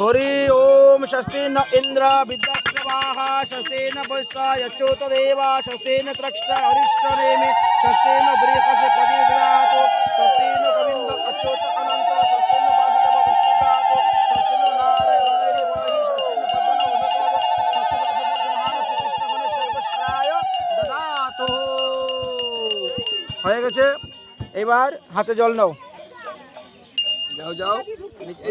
हरि ओम स्वस्ति न इंद्र विद्याश्रवाः स्वस्ति न पुष्टा यच्चोत देवा स्वस्ति न त्रक्षता हरिष्ठनेमि स्वस्ति न बृहस्पति प्रतिददातु स्वस्ति न गोविंद अच्युत अनंत स्वस्ति न वासुदेव विष्णुदातु स्वस्ति न नारायण वाहि स्वस्ति न पद्मनाभ स्वस्ति महान श्रीकृष्ण गुण सर्वश्राय ददातु হয়ে গেছে এবার হাতে জল নাও जाओ जाओ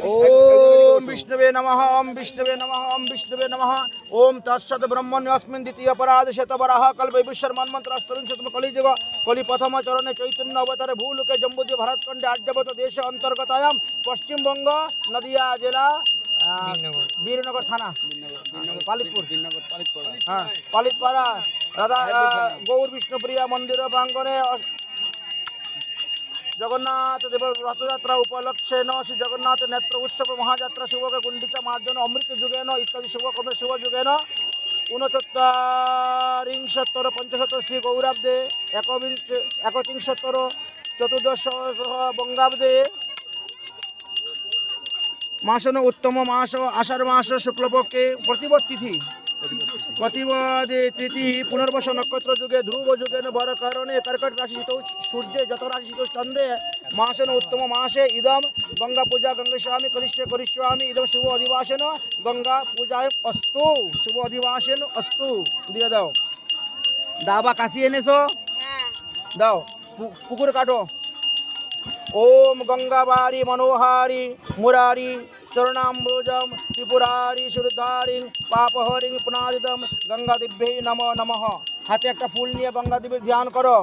ओम विष्णुवे नमः ओम विष्णुवे नमः ओम विष्णुवे नमः ओम तत्सत् ब्रह्मण्यस्मिन् द्वितीय पराद शतवराह कल्पविश्वर मन्मन्त्रास्तरुंशतम कलिजुग कलि प्रथम चरणे चैतन्य अवतारे भूलोके जम्बूद्वीप भारतखण्डे आर्यावर्त देश अंतर्गतायां पश्चिम बंग नदिया जिला वीरनगर थाना पालितपुर हाँ पालितपाड़ा राधा गौर विष्णुप्रिया मंदिर प्रांगणे जगन्नाथ देव रथयात्रा उपलक्षे श्री जगन्नाथ नेत्र उत्सव महायात्रा शुभक गुंडीचा मार्जन अमृत जुगेन इत्यादि शुभकर्म शुभ जुगेन 69 पंचशत श्री गौराब्दे 31 चतुर्दश बंगाब्दे मासन उत्तम मास आषाढ़ मास शुक्लपक्षे प्रतिपद तिथि प्रतिपदे तिथि पुनर्वस नक्षत्र जुगे ध्रुव जुगे वर कारणे कर्कट राशि सूर्य जत राशि चंद्रे मासन उत्तम मासे इदम गंगा पूजा गंगेश्वामी करिष्यामि इदम शुभ अधिवासन गंगा पूजा अस्तु शुभ अधिवासन अस्तु दिए दाओ दाबा काशी এনেছো दाओ पुकुर काटो ओम गंगाबारी मनोहारी मुरारी चरणाम्बुजम त्रिपुरारी सुरधारी पापहरिं पुनादिदम गंगा दिव्यै नमो नमः हाथे एक फूल निये गंगा देवी ध्यान करो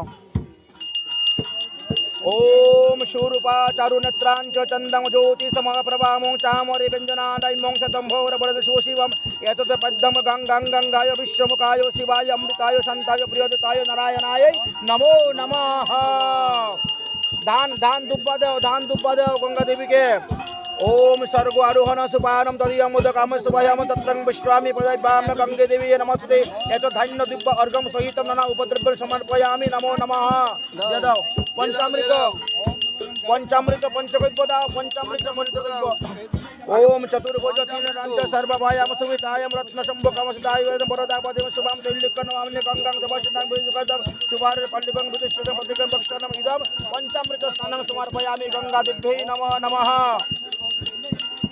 ओम शूरूपा चारुनेत्रांच चंदम ज्योति समप्रभामो चामरे व्यंजनादैमो शतंभोर वरद शिवम एतत् पद्मं गंगां गंगाय विश्वमुखाय शिवाय अमृताय शांताय प्रियदताय नारायणाय नमो नमः दान दुब्बा देव गंगा देवी के ओम सर्गो आरोहण सुपानम तदीयम उदकम सुभयम तत्रं विश्वामि प्रदयपाम गंगे देवी नमस्ते एतो धान्य दिव्य अर्घम सहित नाना उपद्रव्य समर्पयामि नमो नमः दाओ पंचामृत पंचगव्य दाओ पंचामृत ओम चतुर्भुज तीन सर्वभायाम सुवितायम रत्न शंभुकमसदाय वरदा पदेव शुभम दैलिकनवामि गंगां दवशनां विजुगदम शुभार पंडितं बुद्धिष्ठं पदिकं भक्षणं इदं पंचामृत स्नानं समर्पयामि गंगा दिव्यै नमो नमः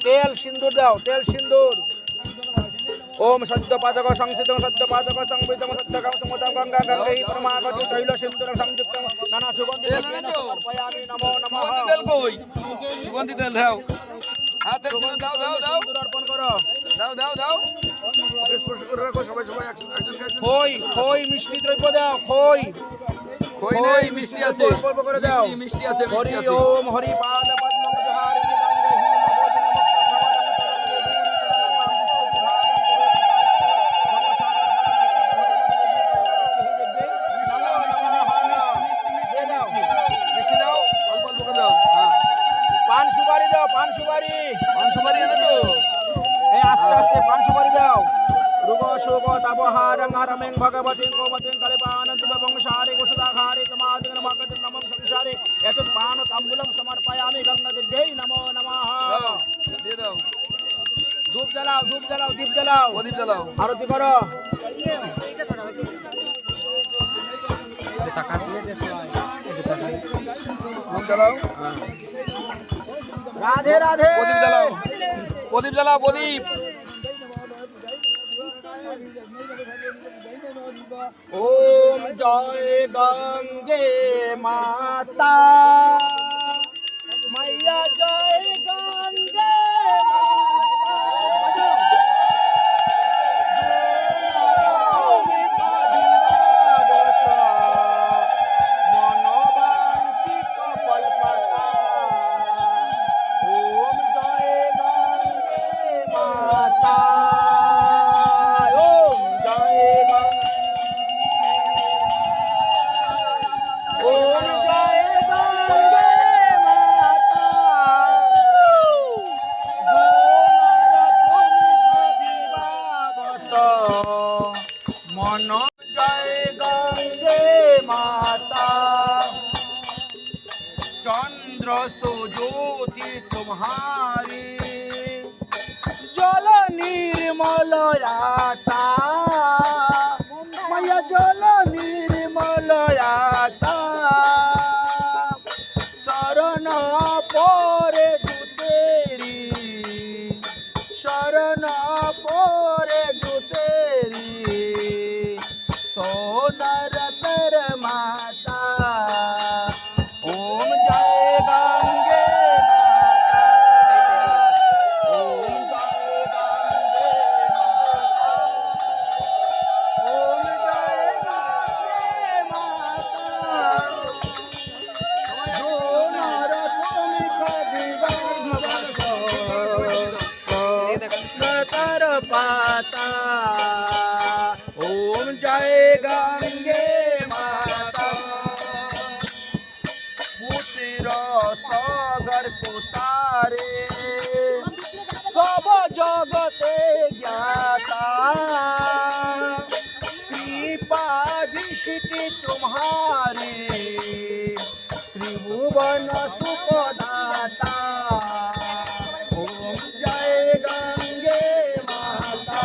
तेल सिंदूर दाओ तेल सिंदूर ओम सत्यपादक संसितं सत्यपादक संवितं सत्यकं समुदं गंगा गंगै परमागति तैल सिंदूर संयुक्तं नाना सुगंधि समर्पयामि नमो नमः तेल कोई सुगंधि तेल दाओ हां तेल दाओ सिंदूर अर्पण करो दाओ स्पर्श করে রাখো সবাই খই মিষ্টি দ্রব্য দাও খই নাই মিষ্টি আছে অল্প করে দাও মিষ্টি আছে হরি ওম হরি পাদ পদ্ম জহারি पान सुपारी दाओ पान सुपारी এনে তো ए आस्ते आस्ते पान सुपारी दाओ रुगो शोको तपो हारं हरमें भगवती गोमतीं कलिपानं तुभवंशारे कुसुदाघारे तमादिं नमः नमः संसारे एतत् पान ताम्बूलं समर्पयामि गंगादेव्यै नमो नमः দিয়ে দাও धूप जलाओ दीप जलाओ প্রদীপ জ্বালাও आरती करो ধূপ জ্বালাও राधे राधे প্রদীপ জ্বালাও প্রদীপ ओम जय गंगे माता मैया जय गंगे নির্মলয়াতা মায়া জল নির্মলয়াতা শরণ পরে দুতেরি শরণ পরে দুতেরি সোনার তর মাতা ওম জয় গঙ্গে মাতা ওম জয় গঙ্গে মাতা ওম জয় গঙ্গে মাতা সোনার তুমি কবিবার পাতা ওম জয় গঙ্গে মাতা পুত্র সাগর কোতারে সব জগতে জ্ঞাতা কৃপা দৃষ্টি तुम्हारे त्रिभुवन सुखदाता ओम जय गंगे माता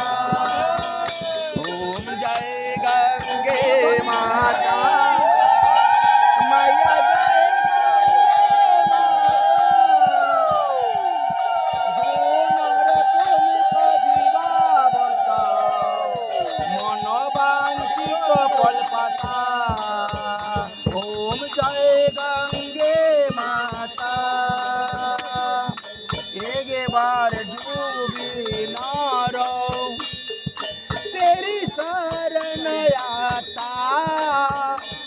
ओम जय गंगे माता मैया जय मन वांचित कल्पता ओम जय गंगे माता एक बार डूबी नारो तेरी शरण आता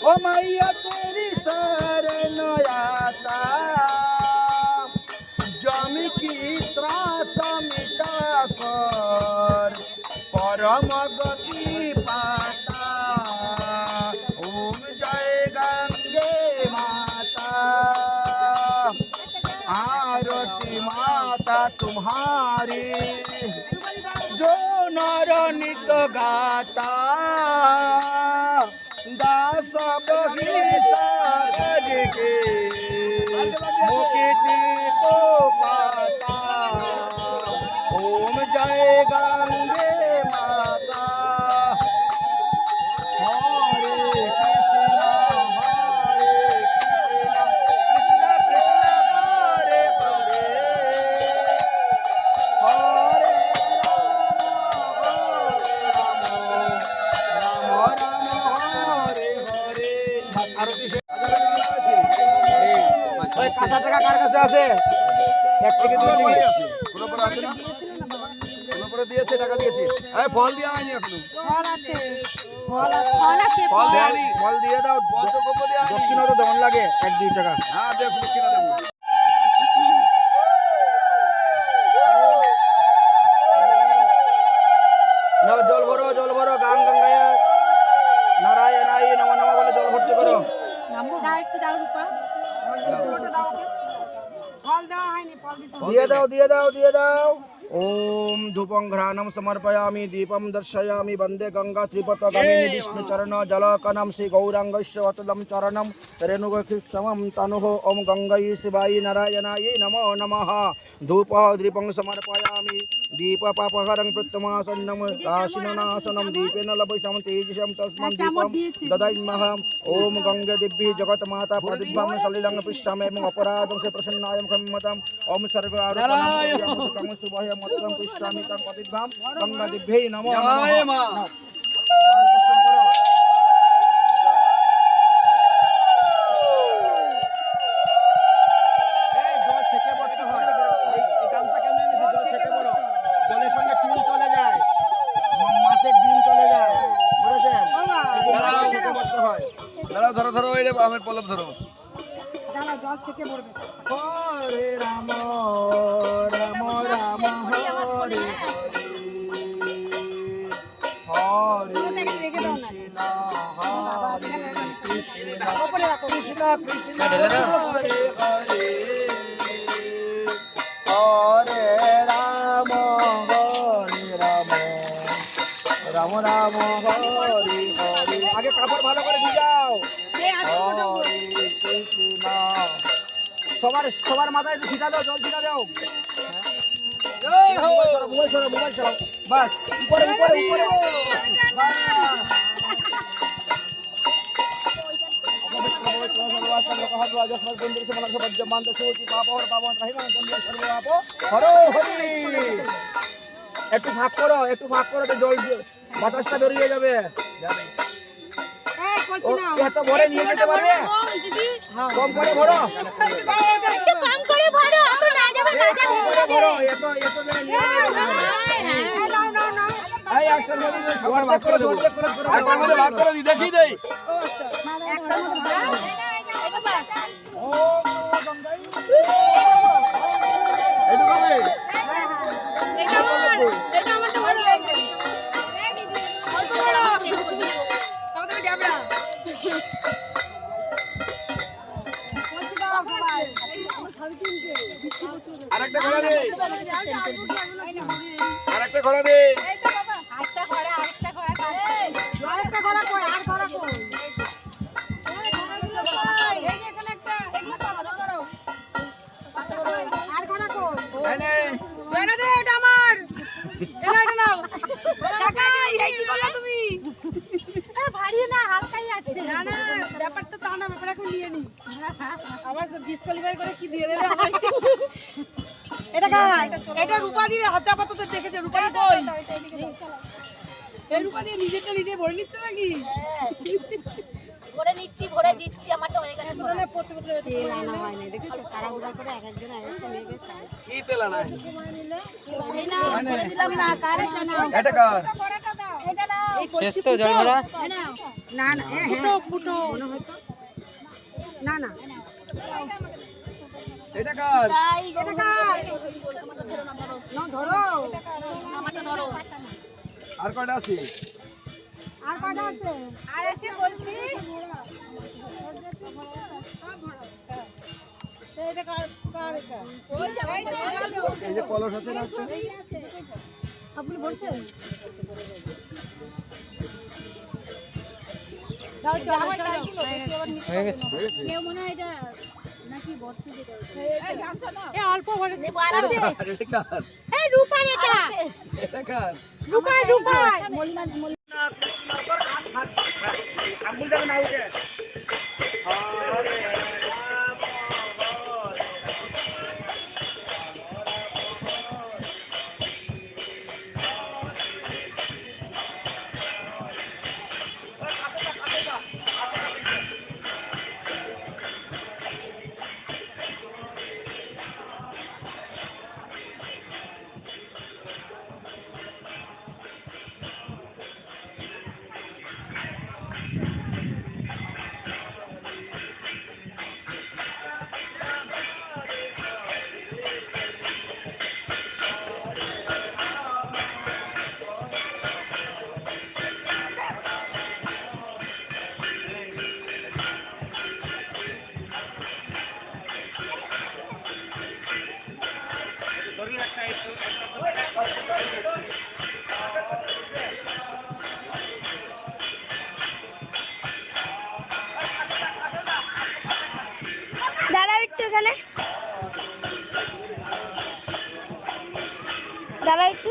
ओ मैया तेरी शरण आता जम की त्रास मिटा कर परम गति पाता ओम जय गंगे माता आरती माता तुम्हारी जो नर नित गाता दास बगीचारज के मुक्ति को पाता ओम जय गंगे माता हरे कृष्णा कृष्ण कृष्ण हरे हरे हरे राम राम हरे हरे আরতি শেষ। ওই কাঁচা টাকা কার কাছে আছে? এক থেকে দুই দিন পুরোপুরি আছে না? পুরোপুরি দিয়েছে, টাকা দিয়েছি। আরে ফল দেওয়া হয়নি এখনো। ফল দেয়নি। ফল দিয়ে দাও। ফল তো গোপো দেওয়া হয়নি। দক্ষিণও তো দেওয়ান লাগে 1-2 টাকা। হ্যাঁ, দেখো কিনা দেবো। নাও জল ভরো গান গঙ্গায় নারায়ণায় নম নম বলে জল ভর্তি করো। দিয়ে দাও ओम धूपं घ्राणं समर्पयामि दीपं दर्शयामि वन्दे गंगा त्रिपथगामिनी विष्णुचरण जलकनं श्री गौरांगस्य अतलं चरणं रेणुगक्षमं तनुः ओम गंगायै शिवाय नारायणाय नमो नमः धूप दीपं समर्पयामि दीपपापहरं प्रत्यमासन्नं राशिननाशनं दीपेन लभ्यं तेजसं तस्मन् दीपं ददाम्यहम् ओम गंगे दिव्ये जगन्माता प्रतिभं सलिलं पृष्ठामि अपराधं से प्रसन्नाय क्षम्यताम् ओम सर्व आरोग्यं शुभय मतम पृष्ठामि तं प्रतिभं गंगा दिव्ये नमो जय नमः मां। জল ছেঁকে পড়তে হয় এই গামছা কেন এনেছে জল ছেঁকে পড়ো জলের সঙ্গে চুল চলে যায় মাছের ডিম চলে যায় বুঝেছেন জল ছেঁকে পড়তে হয় দাঁড়াও, ধরো ধরো, ওই রে আমের পলব ধরো। হরে রাম রাম রাম হরে হরে কৃষ্ণ কৃষ্ণ কৃষ্ণ হরে হরে হরে রাম রাম রাম হরে হরে আগে কাপড় ভালো করে ভিজাও হরে কৃষ্ণ সবার মাথায় ছিটা দাও জল ছিটা দাও জয় হো মোবাইল ছড়াও বাস উপরে উপরে উপরে একটু ভাগ করো তো জল বাতাসটা বেরিয়ে যাবে এত ভরে নিয়ে যেতে পারবে কম করে ভরো ভরো এত নিয়ে এই একটা নদী সবার ভাগ করে দেবো একটা মধ্যে ভাগ করে দিই দেখি দেই এইটুকু হবে আরেকটা ঘোড়া দে আরেকটা ঘোড়া দে এটা রূপা দিয়ে হাতে আপাতত দেখেছে রূপা কই এই রূপা দিয়ে নিজেরটা নিজে ভরে নিচ্ছে নাকি ভরে নিচ্ছি ভরে দিচ্ছি আমারটা হয়ে গেছে তাহলে পড়তে পড়তে তেল আনা হয়নি দেখেছো তাড়াহুড়া করে এক একজন আরেকটা নিয়ে গেছে কি তেল আনা দিলাম না কারে জানাও এটা কার এটা নাও শেষ তো জল ভরা নাও না না ফুটো ফুটো মনে হয় তো না না এটা কার তাই এটা কার না ধরো আমারটা ধরো আর কয়টা আছে আর কটা আছে আর আছে বলছি এটা কার কার এটা ওই যাবে এই যে কলস আছে না আপনি বলছেন দাও চলো হয়ে গেছে কেউ মনে হয় এটা নাকি ভর্তি দিতে এ অল্প ভরে দেবো আর আছে এটা কার এই রূপার এটা এটা কার রূপা মলিনা আঙ্গুল যাবে না উঠে দাঁড়াও একটু এখানে দাঁড়াও একটু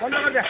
বন্ধ কর দে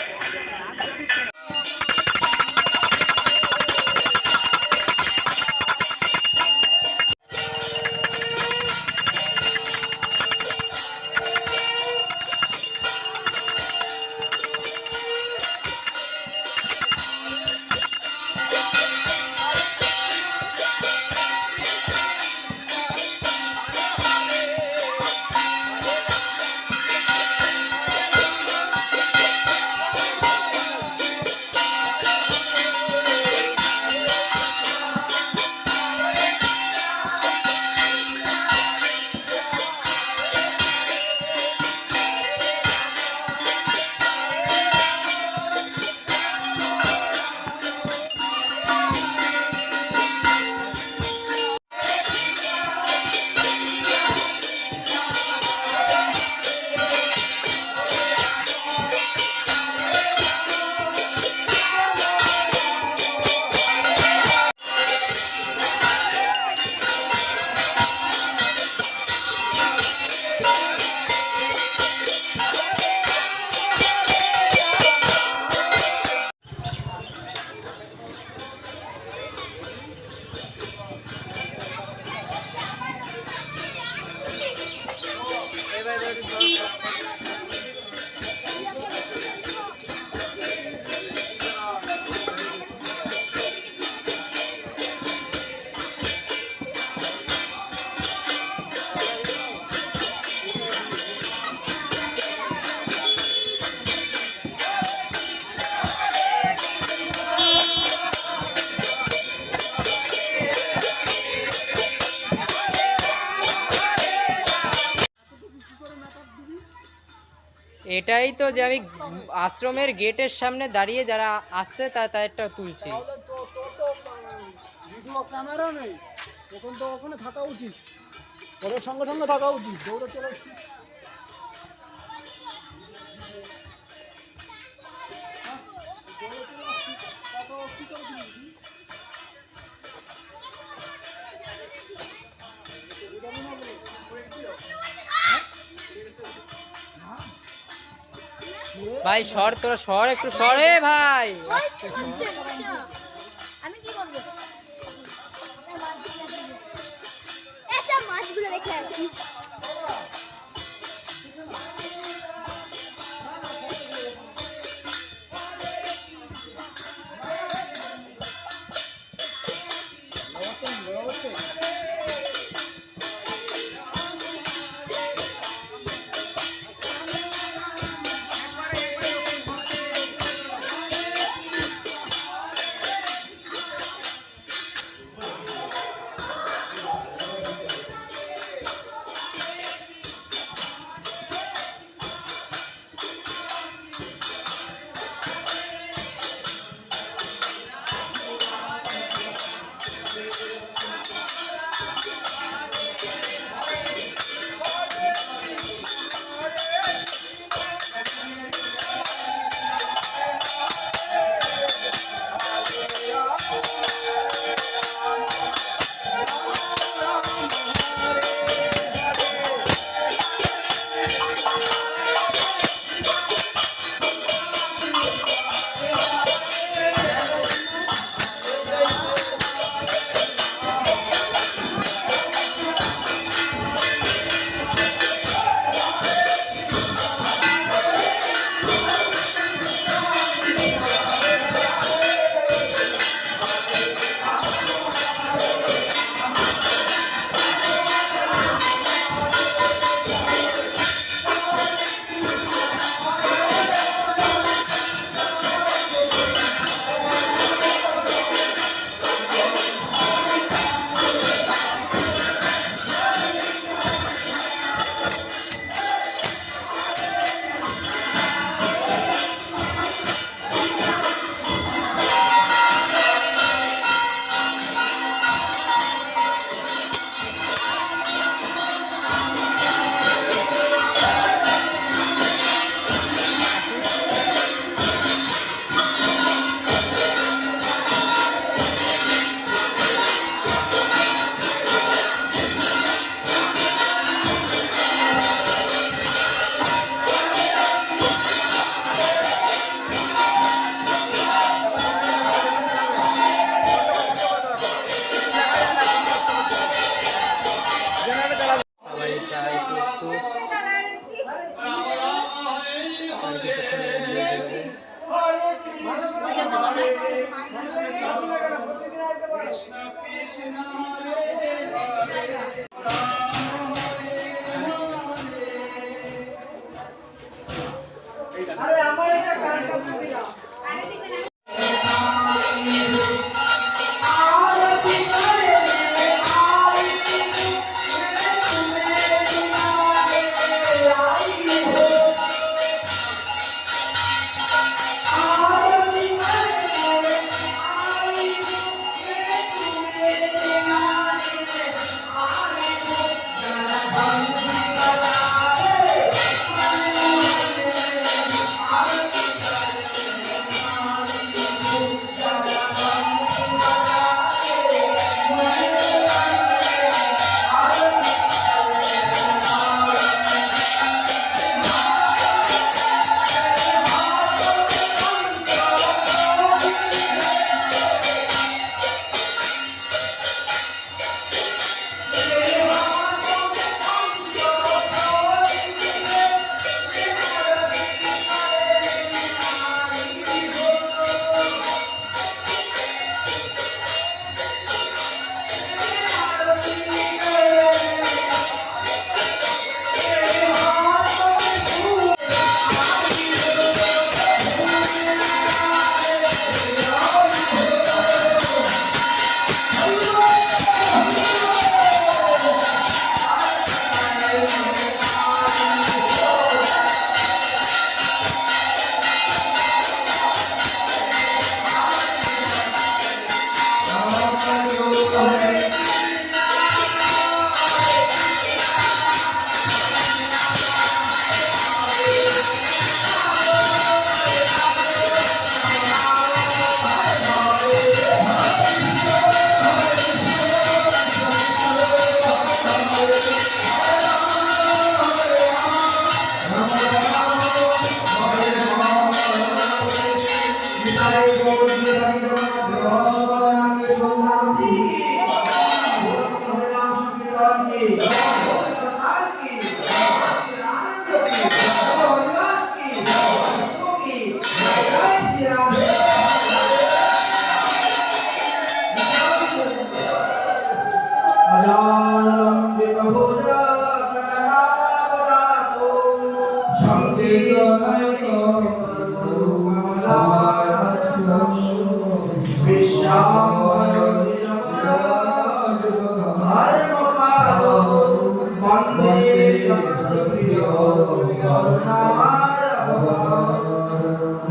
এটাই তো যে আমি আশ্রমের গেটের সামনে দাঁড়িয়ে যারা আসছে তাদেরটা তুলছি। ভিডিও ক্যামেরা নেই, তখন তো ওখানে থাকা উচিত, ওদের সঙ্গে সঙ্গে থাকা উচিত, দৌড়ে চলে ভাই সর, তোরা সর, একটু সরে ভাই। আমি কি করবো? এটা মাছগুলো রেখে আসি।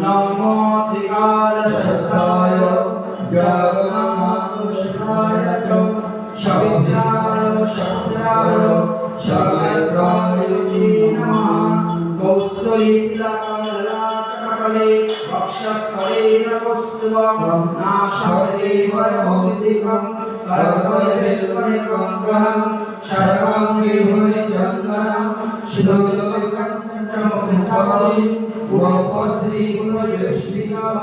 नमो त्रिकाल शब्दाय जगन्नाथाय च शब्दाय शब्दाय नमः कौस्तुरीतिलकमलाकले वक्षस्थलेन कौस्तुभं नाशये वरमौक्तिकं करकरेकं शरकं विभुनि चन्दनं शिरोलोकं उपश्री विष्णुं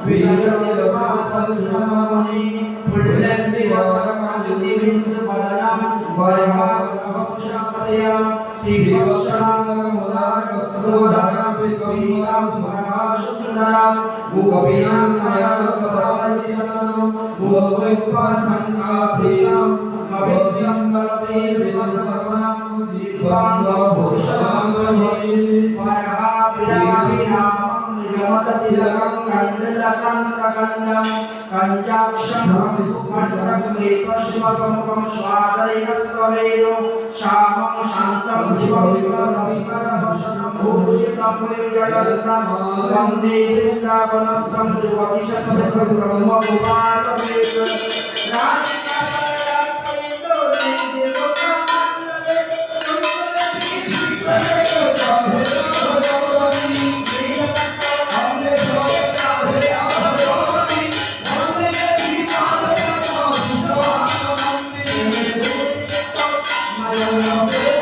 वीरविलपापजुनामणि पुण्यन्तिवरमदिविन्दुपदनं वरहावकवंशप्रियं श्रीवत्सनाङ्गमुदारस्रोधारं स्मराशुन्दरं भूगविनाङ्गयाकपालिशनं भूविप्पसङ्गाप्रियं कविभ्यं कल्पे विमलभवनं दिव्याङ्गभूषणमणि यमतिलकं कण्डलकं सकण्डं कञ्जाक्षं श्रीपश्चिमसमुखं स्वादयस्तवेयो श्यामं शान्तं शिवविकरविकरवशनं भूषितं वैजयन्तं वन्दे वृन्दावनस्थं सुवतिशतशतं ब्रह्मगोपालवेश Hare